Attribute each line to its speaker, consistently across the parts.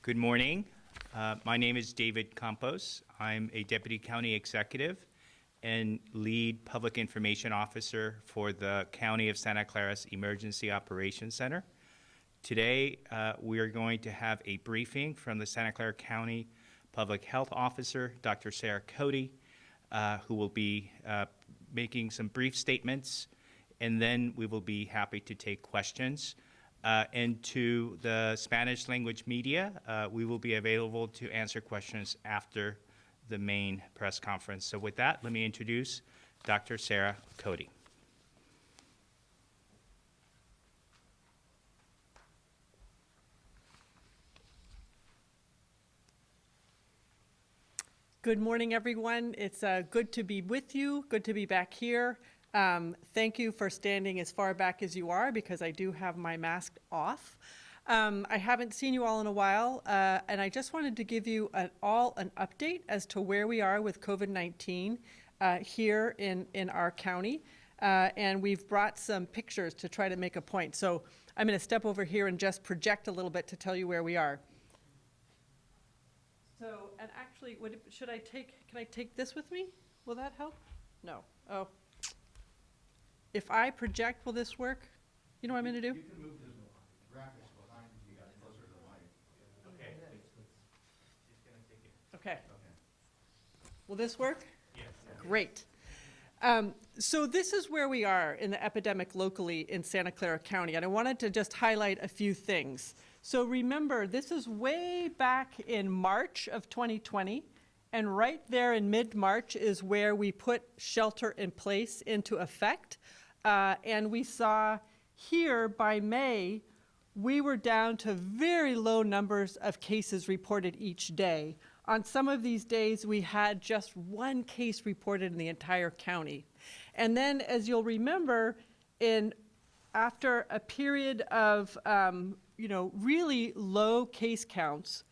Speaker 1: Good morning. My name is David Campos. I'm a Deputy County Executive and Lead Public Information Officer for the County of Santa Clara's Emergency Operations Center. Today, we are going to have a briefing from the Santa Clara County Public Health Officer, Dr. Sara Cody, who will be making some brief statements, and then we will be happy to take questions. And to the Spanish language media, we will be available to answer questions after the main press conference. So with that, let me introduce Dr. Sara Cody.
Speaker 2: Good morning, everyone. It's good to be with you, good to be back here. Thank you for standing as far back as you are because I do have my mask off. I haven't seen you all in a while, and I just wanted to give you an update as to where we are with COVID-19 here in our county. And we've brought some pictures to try to make a point. So I'm going to step over here and just project a little bit to tell you where we are. So, and actually, can I take this with me? Will that help? No. Oh. If I project, will this work? You know what I'm going to do?
Speaker 3: You can move the graphics behind you guys closer to the mic.
Speaker 1: Okay. It's going to take it.
Speaker 2: Okay. Will this work?
Speaker 1: Yes.
Speaker 2: Great. So this is where we are in the epidemic locally in Santa Clara County, and I wanted to just highlight a few things. So remember, this is way back in March of 2020, and right there in mid-March is where we put shelter in place into effect. And we saw here by May, we were down to very low numbers of cases reported each day. On some of these days, we had just one case reported in the entire county. And then, as you'll remember, after a period of really low case counts,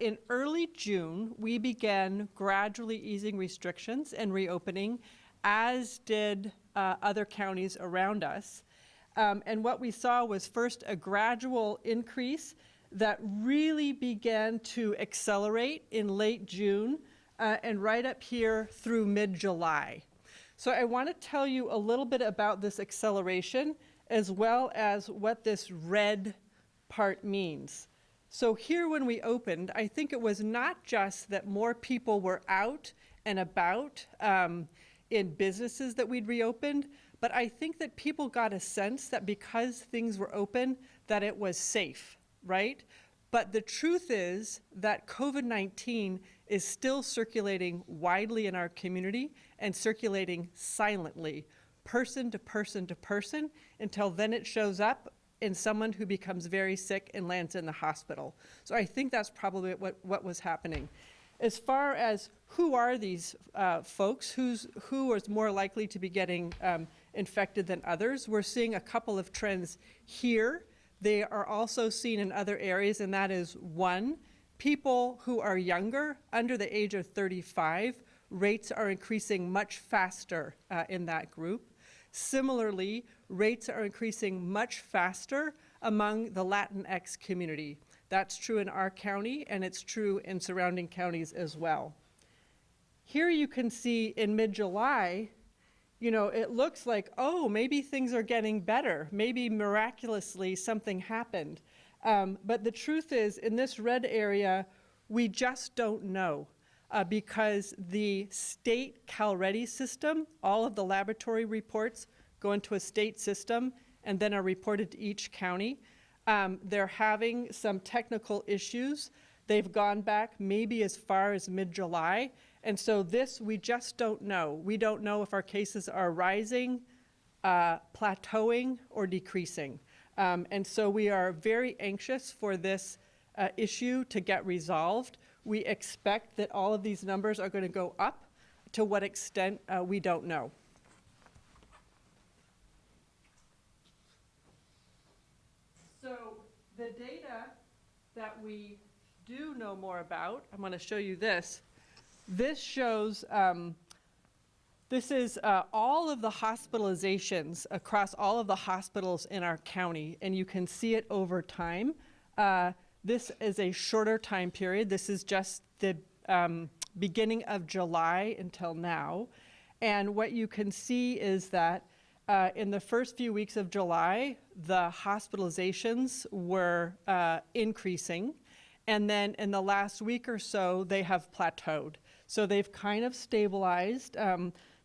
Speaker 2: in early June, we began gradually easing restrictions and reopening, as did other counties around us. And what we saw was first a gradual increase that really began to accelerate in late June and right up here through mid-July. So I want to tell you a little bit about this acceleration as well as what this red part means. So here when we opened, I think it was not just that more people were out and about in businesses that we'd reopened, but I think that people got a sense that because things were open, that it was safe, right? But the truth is that COVID-19 is still circulating widely in our community and circulating silently, person to person to person, until then it shows up in someone who becomes very sick and lands in the hospital. So I think that's probably what was happening. As far as who are these folks, who is more likely to be getting infected than others, we're seeing a couple of trends here. They are also seen in other areas, and that is one, people who are younger, under the age of 35, rates are increasing much faster in that group. Similarly, rates are increasing much faster among the Latinx community. That's true in our county, and it's true in surrounding counties as well. Here you can see in mid-July, it looks like, oh, maybe things are getting better. Maybe miraculously something happened. But the truth is, in this red area, we just don't know. Because the state CalReady system, all of the laboratory reports go into a state system and then are reported to each county. They're having some technical issues. They've gone back maybe as far as mid-July. And so this, we just don't know. We don't know if our cases are rising, plateauing, or decreasing. And so we are very anxious for this issue to get resolved. We expect that all of these numbers are going to go up. To what extent, we don't know. So the data that we do know more about, I'm going to show you this. This shows, this is all of the hospitalizations across all of the hospitals in our county, and you can see it over time. This is a shorter time period. This is just the beginning of July until now. And what you can see is that in the first few weeks of July, the hospitalizations were increasing. And then in the last week or so, they have plateaued. So they've kind of stabilized.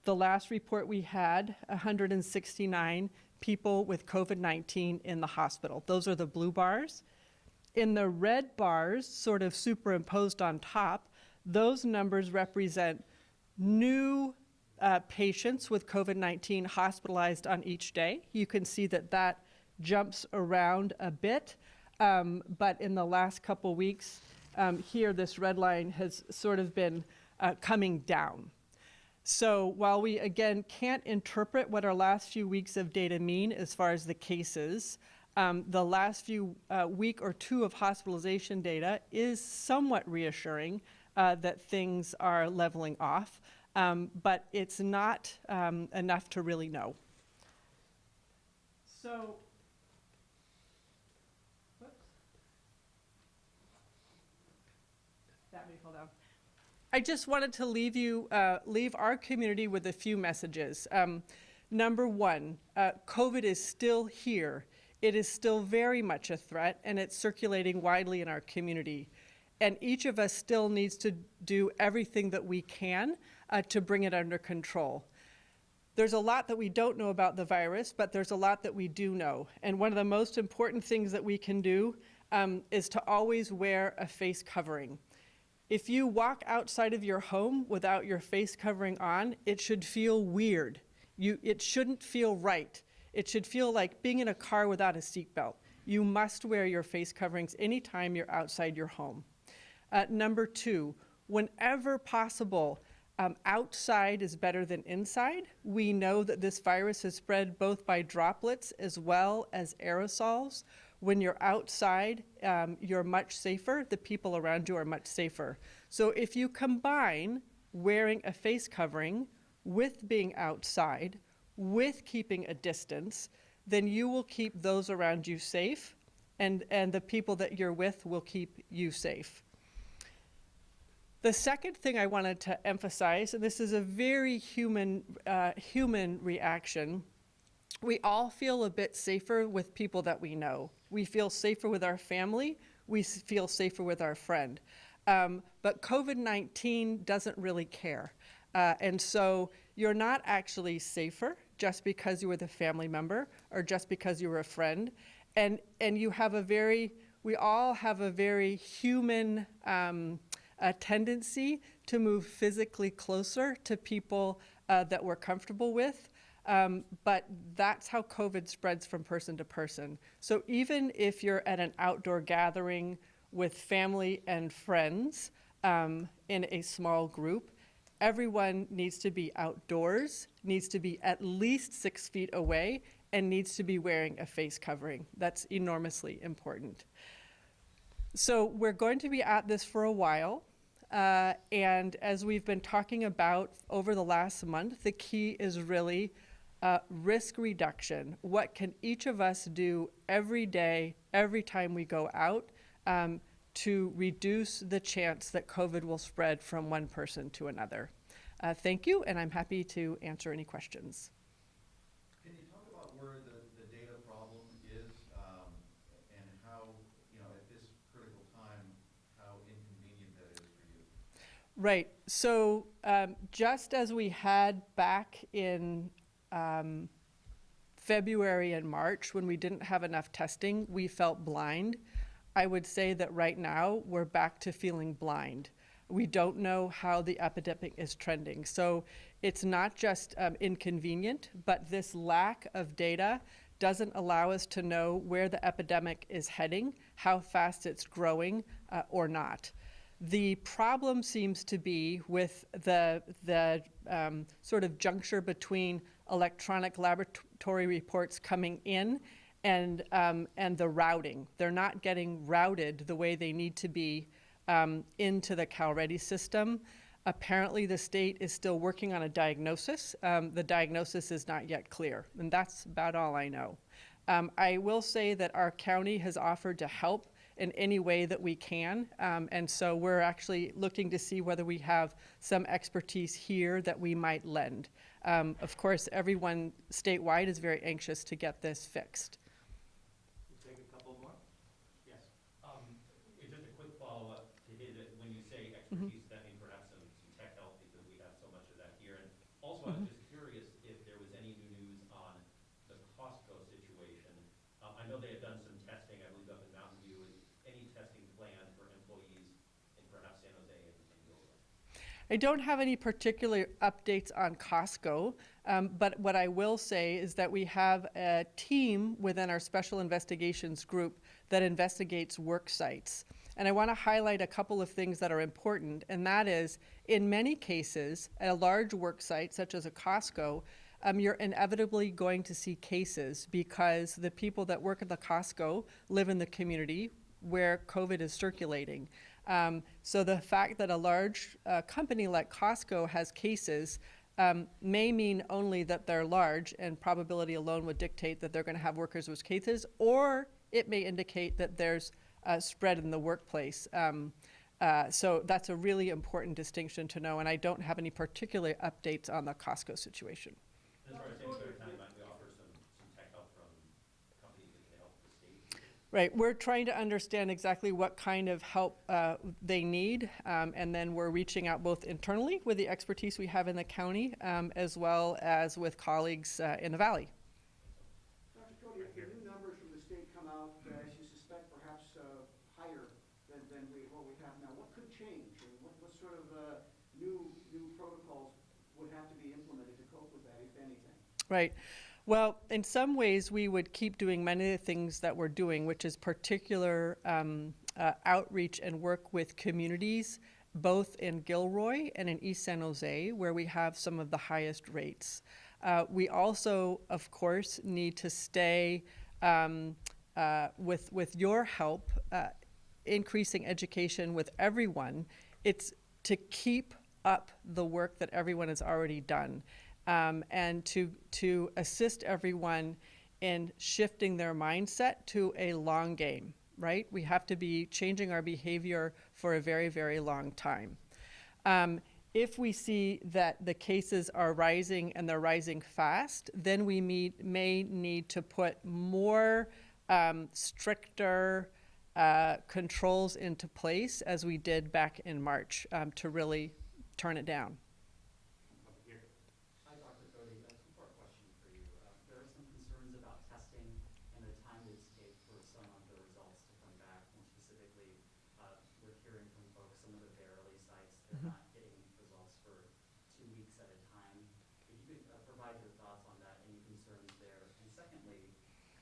Speaker 2: The last report we had, 169 people with COVID-19 in the hospital. Those are the blue bars. In the red bars, sort of superimposed on top, those numbers represent new patients with COVID-19 hospitalized on each day. You can see that that jumps around a bit, but in the last couple weeks, here this red line has sort of been coming down. So while we, again, can't interpret what our last few weeks of data mean as far as the cases, the last few week or two of hospitalization data is somewhat reassuring that things are leveling off, but it's not enough to really know. So, whoops. That may fall down. I just wanted to leave our community with a few messages. Number one, COVID is still here. It is still very much a threat, and it's circulating widely in our community. And each of us still needs to do everything that we can to bring it under control. There's a lot that we don't know about the virus, but there's a lot that we do know. And one of the most important things that we can do is to always wear a face covering. If you walk outside of your home without your face covering on, it should feel weird. It shouldn't feel right. It should feel like being in a car without a seatbelt. You must wear your face coverings anytime you're outside your home. Number two, whenever possible, outside is better than inside. We know that this virus is spread both by droplets as well as aerosols. When you're outside, you're much safer. The people around you are much safer. So if you combine wearing a face covering with being outside, with keeping a distance, then you will keep those around you safe, and the people that you're with will keep you safe. The second thing I wanted to emphasize, and this is a very human reaction, we all feel a bit safer with people that we know. We feel safer with our family. We feel safer with our friend. But COVID-19 doesn't really care. And so you're not actually safer just because you were the family member or just because you were a friend. And you have we all have a very human tendency to move physically closer to people that we're comfortable with. But that's how COVID spreads from person to person. So even if you're at an outdoor gathering with family and friends in a small group, everyone needs to be outdoors, needs to be at least 6 feet away, and needs to be wearing a face covering. That's enormously important. So we're going to be at this for a while. And as we've been talking about over the last month, the key is really risk reduction. What can each of us do every day, every time we go out, to reduce the chance that COVID will spread from one person to another? Thank you, and I'm happy to answer any questions.
Speaker 3: Can you talk about where the data problem is and how, at this critical time, how inconvenient that is for you?
Speaker 2: Right. So just as we had back in February and March, when we didn't have enough testing, we felt blind. I would say that right now we're back to feeling blind. We don't know how the epidemic is trending. So it's not just inconvenient, but this lack of data doesn't allow us to know where the epidemic is heading, how fast it's growing, or not. The problem seems to be with the sort of juncture between electronic laboratory reports coming in and the routing. They're not getting routed the way they need to be into the CalReady system. Apparently the state is still working on a diagnosis. The diagnosis is not yet clear, and that's about all I know. I will say that our county has offered to help in any way that we can. And so we're actually looking to see whether we have some expertise here that we might lend. Of course, everyone statewide is very anxious to get this fixed.
Speaker 4: We'll take a couple more. Yes. Just a quick follow-up to his, when you say expertise, that means perhaps some tech help because we have so much of that here. And also, I was just curious if there was any new news on the Costco situation. I know they have done some testing, I believe, up in Mountain View. Is any testing planned for employees in perhaps San Jose and Gilroy?
Speaker 2: I don't have any particular updates on Costco, but what I will say is that we have a team within our special investigations group that investigates work sites. And I want to highlight a couple of things that are important, and that is, in many cases, at a large work site, such as a Costco, you're inevitably going to see cases because the people that work at the Costco live in the community where COVID is circulating. So the fact that a large company like Costco has cases may mean only that they're large, and probability alone would dictate that they're going to have workers with cases, or it may indicate that there's spread in the workplace. So that's a really important distinction to know, and I don't have any particular updates on the Costco situation.
Speaker 4: As far as St. Clair County, might we offer some tech help from companies that can help the state?
Speaker 2: Right, we're trying to understand exactly what kind of help they need, and then we're reaching out both internally with the expertise we have in the county, as well as with colleagues in the valley.
Speaker 5: Dr. Cody, if the new numbers from the state come out, as you suspect, perhaps higher than what we have now, what could change? And what sort of new protocols would have to be implemented to cope with that, if anything?
Speaker 2: Right. Well, in some ways, we would keep doing many of the things that we're doing, which is particular outreach and work with communities, both in Gilroy and in East San Jose, where we have some of the highest rates. We also, of course, need to stay with your help, increasing education with everyone. It's to keep up the work that everyone has already done. And to assist everyone in shifting their mindset to a long game, right? We have to be changing our behavior for a very, very long time. If we see that the cases are rising and they're rising fast, then we may need to put more stricter controls into place, as we did back in March, to really turn it down.
Speaker 6: Hi, Dr. Cody. A two-part question for you. There are some concerns about testing and the time it takes for some of the results to come back. More specifically, we're hearing from folks, some of the Verily sites, they're not getting results for 2 weeks at a time. If you could provide your thoughts on that, any concerns there? And secondly,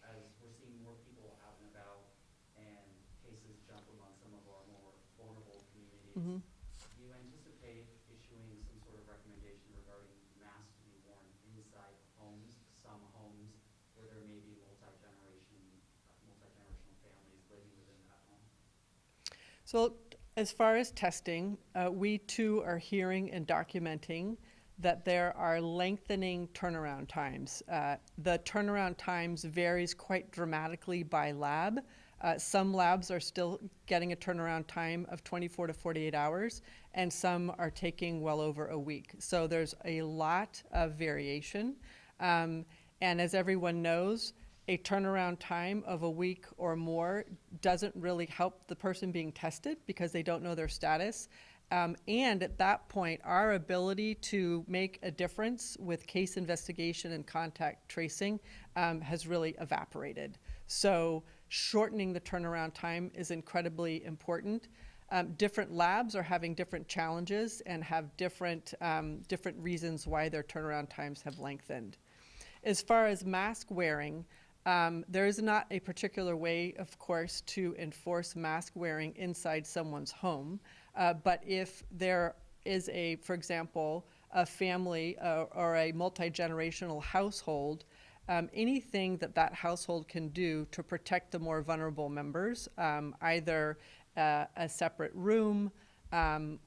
Speaker 6: as we're seeing more people out and about and cases jump among some of our more vulnerable communities, do you anticipate issuing some sort of recommendation regarding masks to be worn inside homes, some homes where there may be multi-generational families living within that home?
Speaker 2: So as far as testing, we too are hearing and documenting that there are lengthening turnaround times. The turnaround times varies quite dramatically by lab. Some labs are still getting a turnaround time of 24 to 48 hours, and some are taking well over a week. So there's a lot of variation. And as everyone knows, a turnaround time of a week or more doesn't really help the person being tested because they don't know their status. And at that point, our ability to make a difference with case investigation and contact tracing has really evaporated. So shortening the turnaround time is incredibly important. Different labs are having different challenges and have different reasons why their turnaround times have lengthened. As far as mask wearing, there is not a particular way, of course, to enforce mask wearing inside someone's home. But if there is for example, a family or a multi-generational household, anything that household can do to protect the more vulnerable members, either a separate room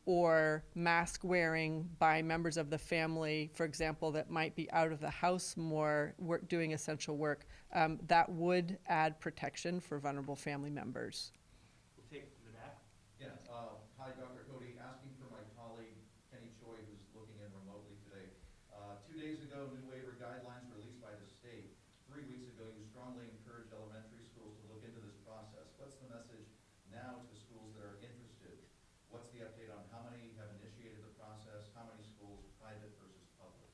Speaker 2: or mask wearing by members of the family, for example, that might be out of the house more doing essential work, that would add protection for vulnerable family members.
Speaker 3: Yeah, hi, Dr. Cody, asking for my colleague Kenny Choi, who's looking in remotely today. 2 days ago, new waiver guidelines released by the state. 3 weeks ago, you strongly encouraged elementary schools to look into this process. What's the message now to schools that are interested? What's the update on how many have initiated the process? How many schools, private versus public?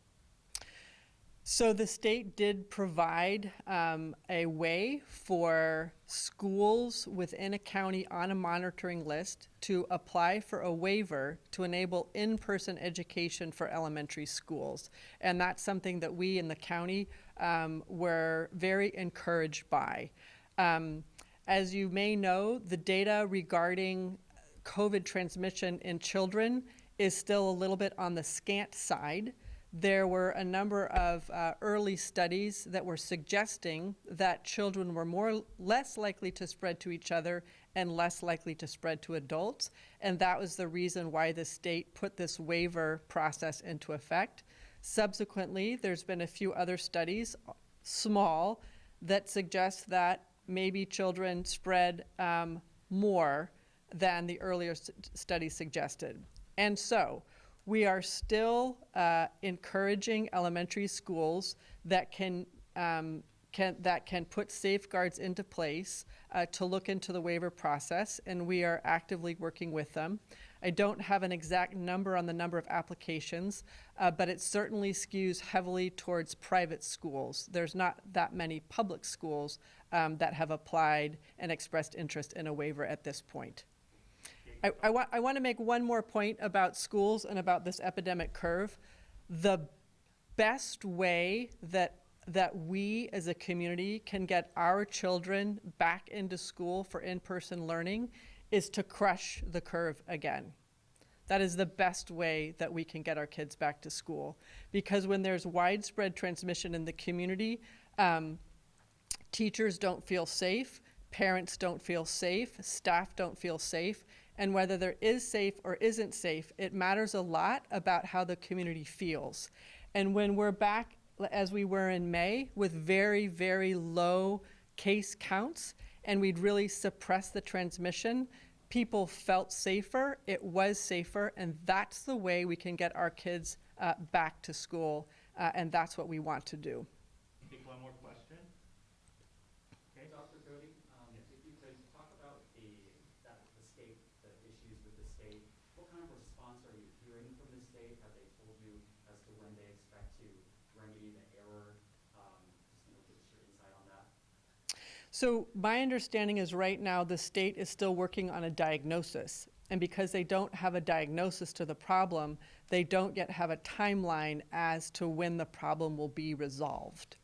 Speaker 2: So the state did provide a way for schools within a county on a monitoring list to apply for a waiver to enable in-person education for elementary schools. And that's something that we in the county were very encouraged by. As you may know, the data regarding COVID transmission in children is still a little bit on the scant side. There were a number of early studies that were suggesting that children were less likely to spread to each other and less likely to spread to adults. And that was the reason why the state put this waiver process into effect. Subsequently, there's been a few other studies, small, that suggest that maybe children spread more than the earlier studies suggested. And so, we are still encouraging elementary schools that can put safeguards into place to look into the waiver process, and we are actively working with them. I don't have an exact number on the number of applications, but it certainly skews heavily towards private schools. There's not that many public schools that have applied and expressed interest in a waiver at this point. I want to make one more point about schools and about this epidemic curve. The best way that we as a community can get our children back into school for in-person learning is to crush the curve again. That is the best way that we can get our kids back to school. Because when there's widespread transmission in the community, teachers don't feel safe, parents don't feel safe, staff don't feel safe, and whether there is safe or isn't safe, it matters a lot about how the community feels. And when we're back, as we were in May, with very, very low case counts, and we'd really suppressed the transmission, people felt safer, it was safer, and that's the way we can get our kids back to school, and that's what we want to do.
Speaker 1: Take one more question. Okay.
Speaker 6: Dr. Cody, if you could talk about the state, the issues with the state, what kind of response are you hearing from the state? Have they told you as to when they expect to remedy the error? Just give us your insight on that.
Speaker 2: So my understanding is right now the state is still working on a diagnosis. And because they don't have a diagnosis to the problem, they don't yet have a timeline as to when the problem will be resolved.